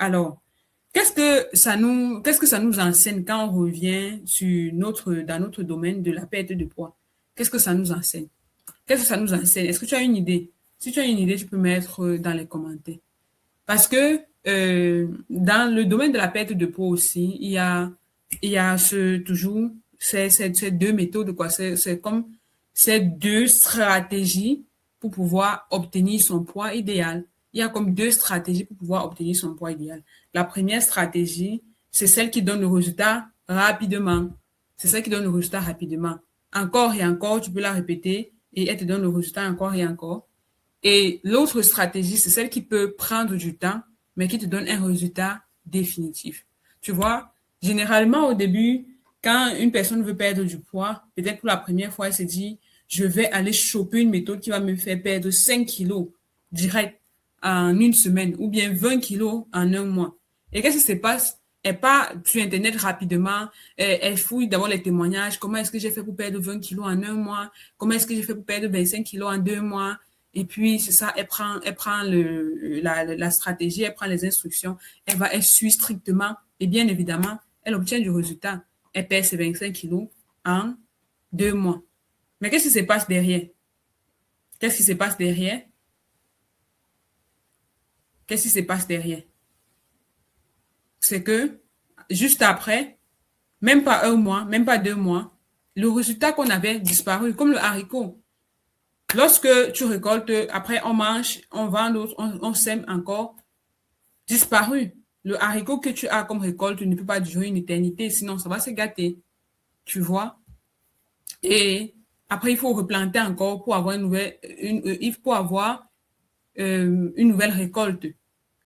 Alors, qu'est-ce que ça nous enseigne quand on revient dans notre domaine de la perte de poids? Qu'est-ce que ça nous enseigne? Qu'est-ce que ça nous enseigne? Est-ce que tu as une idée? Si tu as une idée, tu peux mettre dans les commentaires. Parce que dans le domaine de la perte de poids aussi, il y a toujours ces deux méthodes, quoi. C'est comme ces deux stratégies pour pouvoir obtenir son poids idéal. Il y a comme deux stratégies pour pouvoir obtenir son poids idéal. La première stratégie, c'est celle qui donne le résultat rapidement. C'est celle qui donne le résultat rapidement. Encore et encore, tu peux la répéter et elle te donne le résultat encore et encore. Et l'autre stratégie, c'est celle qui peut prendre du temps, mais qui te donne un résultat définitif. Tu vois, généralement au début, quand une personne veut perdre du poids, peut-être pour la première fois, elle se dit, je vais aller choper une méthode qui va me faire perdre 5 kilos direct en une semaine ou bien 20 kilos en un mois. Et qu'est-ce qui se passe? Elle part sur Internet rapidement, elle fouille d'abord les témoignages, comment est-ce que j'ai fait pour perdre 20 kilos en un mois, comment est-ce que j'ai fait pour perdre 25 kilos en 2 mois, et puis, c'est ça, elle prend la stratégie, elle prend les instructions, elle suit strictement, et bien évidemment, elle obtient du résultat. Elle perd ses 25 kilos en 2 mois. Mais qu'est-ce qui se passe derrière? Qu'est-ce qui se passe derrière? Qu'est-ce qui se passe derrière? C'est que, juste après, même pas un mois, même pas 2 mois, le résultat qu'on avait disparu, comme le haricot. Lorsque tu récoltes, après on mange, on vend d'autres, on sème encore, disparu. Le haricot que tu as comme récolte ne peut pas durer une éternité, sinon ça va se gâter. Tu vois? Et après, il faut replanter encore pour avoir une nouvelle récolte.